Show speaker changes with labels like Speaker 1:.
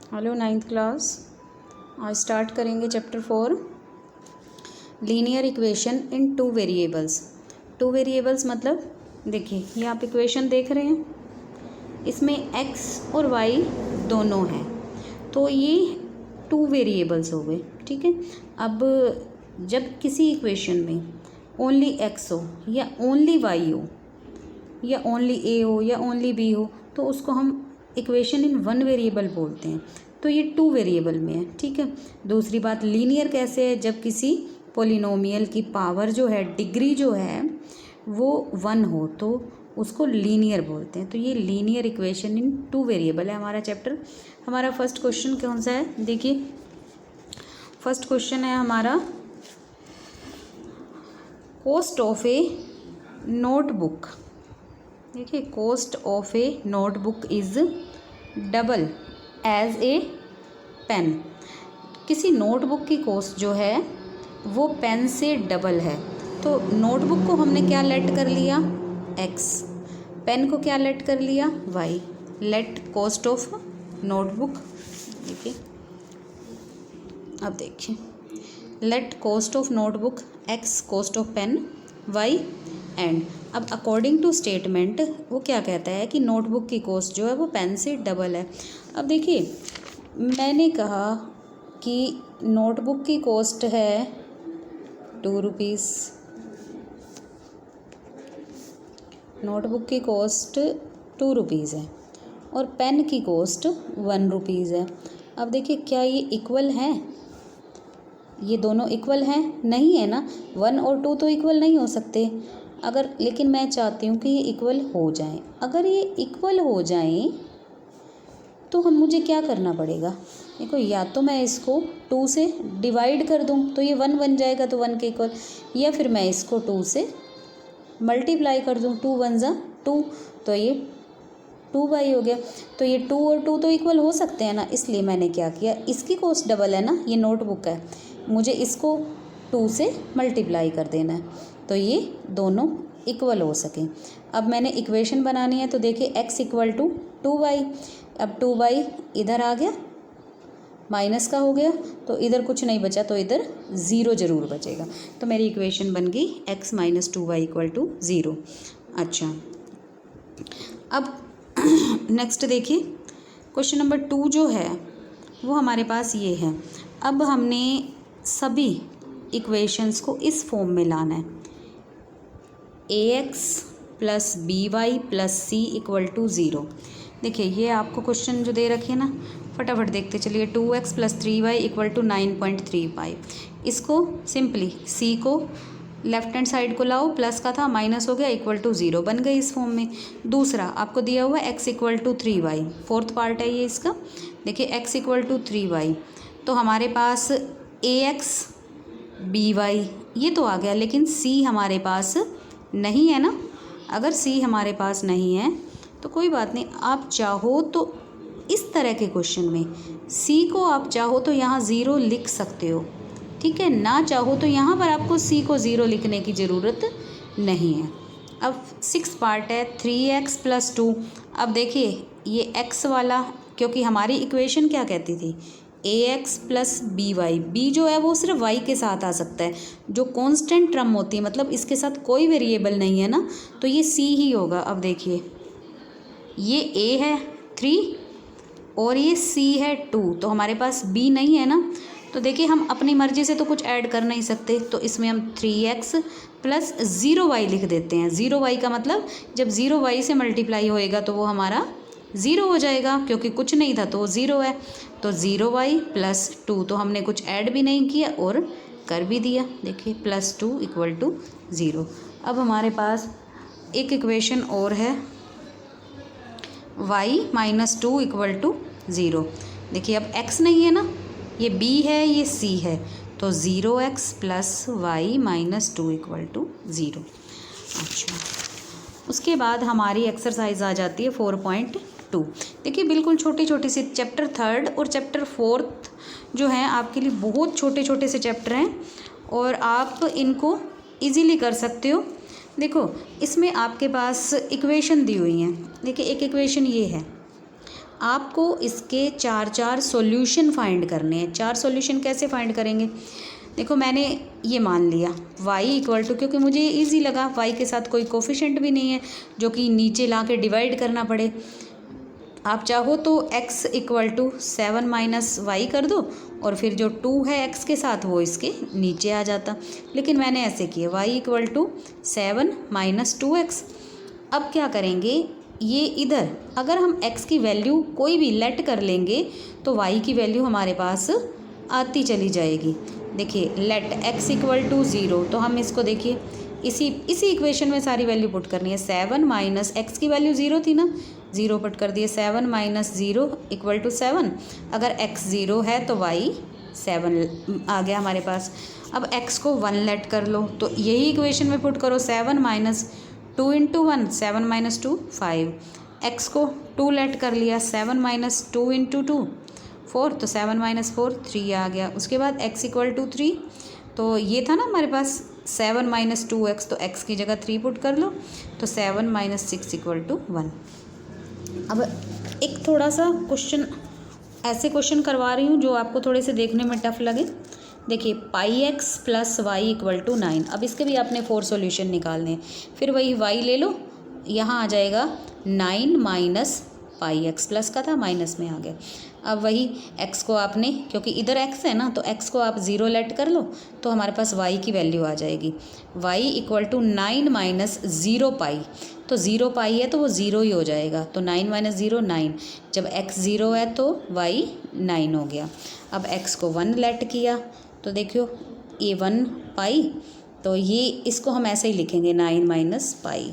Speaker 1: Hello 9th class. आज start करेंगे chapter 4 linear equation in two variables. Two variables मतलब देखिए ये आप इक्वेशन देख रहे हैं, इसमें x और y दोनों हैं, तो ये टू वेरिएबल्स हो गए। ठीक है, अब जब किसी इक्वेशन में ओनली x हो या ओनली y हो या ओनली a हो या ओनली b हो तो उसको हम इक्वेशन इन वन वेरिएबल बोलते हैं, तो ये टू वेरिएबल में है। ठीक है, दूसरी बात लीनियर कैसे है, जब किसी पोलिनोमियल की पावर जो है, डिग्री जो है वो 1 हो तो उसको लीनियर बोलते हैं। तो ये linear equation in two variable है हमारा चैप्टर। हमारा फर्स्ट क्वेश्चन कौन सा है, देखिए फर्स्ट क्वेश्चन है हमारा कॉस्ट ऑफ ए नोटबुक। देखिए cost of a notebook is double as a pen. किसी नोटबुक की कॉस्ट जो है वो पेन से डबल है, तो नोटबुक को हमने क्या लेट कर लिया x, पेन को क्या लेट कर लिया y। Let cost of notebook, देखिए अब देखिए let cost of notebook x, cost of pen y and अब अकॉर्डिंग टू स्टेटमेंट वो क्या कहता है कि नोटबुक की कॉस्ट जो है वो पेन से डबल है। अब देखिए मैंने कहा कि नोटबुक की कॉस्ट है 2 रुपीज़, नोटबुक की कॉस्ट 2 रुपीज़ है और पेन की कॉस्ट 1 रुपीज़ है। अब देखिए क्या ये इक्वल हैं, ये दोनों इक्वल हैं? नहीं है ना, 1 और 2 तो इक्वल नहीं हो सकते। अगर लेकिन मैं चाहती हूँ कि ये इक्वल हो जाएं। अगर ये इक्वल हो जाएं तो मुझे क्या करना पड़ेगा, देखो या तो मैं इसको 2 से डिवाइड कर दूँ तो ये 1 बन जाएगा, तो 1 के इक्वल, या फिर मैं इसको 2 से मल्टीप्लाई कर दूँ, 2 1 जा 2 तो ये 2y हो गया। तो ये 2 और 2 तो इक्वल हो सकते हैं ना, इसलिए मैंने क्या किया, इसकी कॉस्ट डबल है ना, ये नोटबुक है, मुझे इसको 2 से मल्टीप्लाई कर देना है तो ये दोनों इक्वल हो सकें। अब मैंने इक्वेशन बनानी है, तो देखिए x इक्वल टू 2y, अब 2y इधर आ गया, माइनस का हो गया, तो इधर कुछ नहीं बचा, तो इधर 0 ज़रूर बचेगा। तो मेरी इक्वेशन बन गई x minus 2y equal to 0। अच्छा अब नेक्स्ट देखिए क्वेश्चन नंबर 2 जो है वो हमारे पास ये है। अब हमने सभी इक्वेशंस को इस फॉर्म में लाना है, ax plus by plus c equal to 0। देखिए ये आपको क्वेश्चन जो दे रखे हैं ना, फटाफट देखते चलिए। 2x plus 3y equal to 9.35। इसको सिंपली c को लेफ्ट हैंड साइड को लाओ, प्लस का था माइनस हो गया, इक्वल टू 0 बन गई इस फॉर्म में। दूसरा आपको दिया हुआ x equal to 3y, fourth part है ये इसका। देखिए x इक्वल टू 3y, तो हमारे पास ax by ये तो आ गया, लेकिन c हमारे पास नहीं है ना। अगर c हमारे पास नहीं है तो कोई बात नहीं, आप चाहो तो इस तरह के क्वेश्चन में c को आप चाहो तो यहाँ 0 लिख सकते हो, ठीक है, ना चाहो तो यहाँ पर आपको c को 0 लिखने की ज़रूरत नहीं है। अब 6 पार्ट है 3x प्लस 2। अब देखिए ये x वाला, क्योंकि हमारी इक्वेशन क्या कहती थी, ax प्लस by, b जो है वो सिर्फ y के साथ आ सकता है, जो कांस्टेंट टर्म होती है, मतलब इसके साथ कोई वेरिएबल नहीं है ना, तो ये c ही होगा। अब देखिए ये a है 3 और ये c है 2, तो हमारे पास b नहीं है ना, तो देखिए हम अपनी मर्ज़ी से तो कुछ ऐड कर नहीं सकते, तो इसमें हम 3x प्लस 0y लिख देते हैं। 0y का मतलब जब 0y से मल्टीप्लाई होएगा तो वो हमारा 0 हो जाएगा, क्योंकि कुछ नहीं था तो 0 है, तो 0y प्लस 2, तो हमने कुछ ऐड भी नहीं किया और कर भी दिया। देखिए प्लस 2 इक्वल टू 0। अब हमारे पास एक इक्वेशन और है y माइनस 2 इक्वल टू 0। देखिए अब x नहीं है ना, ये b है ये c है, तो 0x plus y minus 2 equal to 0। अच्छा उसके बाद हमारी एक्सरसाइज आ जाती है 4.2। देखिए बिल्कुल छोटी छोटी सी, चैप्टर 3 और चैप्टर 4 जो हैं आपके लिए बहुत छोटे छोटे से चैप्टर हैं और आप इनको इजीली कर सकते हो। देखो इसमें आपके पास इक्वेशन दी हुई हैं, देखिए एक इक्वेशन ये है आपको इसके चार चार सॉल्यूशन फाइंड करने हैं। चार सॉल्यूशन कैसे फाइंड करेंगे? देखो मैंने ये मान लिया y इक्वल टू, क्योंकि मुझे इजी लगा, y के साथ कोई कोफिशेंट भी नहीं है जो कि नीचे ला के डिवाइड करना पड़े। आप चाहो तो x equal to 7 minus y कर दो और फिर जो 2 है x के साथ वो इसके नीचे आ जाता, लेकिन मैंने ऐसे किया y equal to 7 minus 2x। अब क्या करेंगे, ये इधर अगर हम x की वैल्यू कोई भी लेट कर लेंगे तो y की वैल्यू हमारे पास आती चली जाएगी। देखिए लेट x इक्वल टू 0, तो हम इसको देखिए इसी इक्वेशन में सारी वैल्यू पुट करनी है। 7 माइनस एक्स की वैल्यू 0 थी ना, 0 पुट कर दिए। 7 माइनस 0 इक्वल टू 7। अगर x 0 है तो y 7 आ गया हमारे पास। अब x को 1 लेट कर लो, तो यही इक्वेशन में पुट करो। 7 माइनस 2 इंटू 1, 7 माइनस 2 5। x को 2 लेट कर लिया, 7 माइनस 2 इंटू 2 4, तो 7 माइनस 4 3 आ गया। उसके बाद x इक्वल टू 3, तो ये था ना हमारे पास 7 माइनस 2x, तो x की जगह 3 पुट कर लो, तो 7 माइनस 6 इक्वल टू 1। अब एक थोड़ा सा क्वेश्चन, ऐसे क्वेश्चन करवा रही हूँ जो आपको थोड़े से देखने में टफ लगे। देखिए pi x plus y equal to 9। अब इसके भी आपने 4 सॉल्यूशन निकालने हैं। फिर वही y ले लो, यहाँ आ जाएगा 9 माइनस पाई एक्स, प्लस का था माइनस में आ गया। अब वही x को आपने, क्योंकि इधर x है ना, तो x को आप 0 लेट कर लो तो हमारे पास y की वैल्यू आ जाएगी। y इक्वल टू 9 माइनस 0 पाई, तो 0 पाई है तो वो 0 ही हो जाएगा, तो 9 माइनस 0 9। जब x 0 है तो y 9 हो गया। अब x को 1 लेट किया तो देखियो ये 1 पाई, तो ये इसको हम ऐसे ही लिखेंगे 9 माइनस पाई।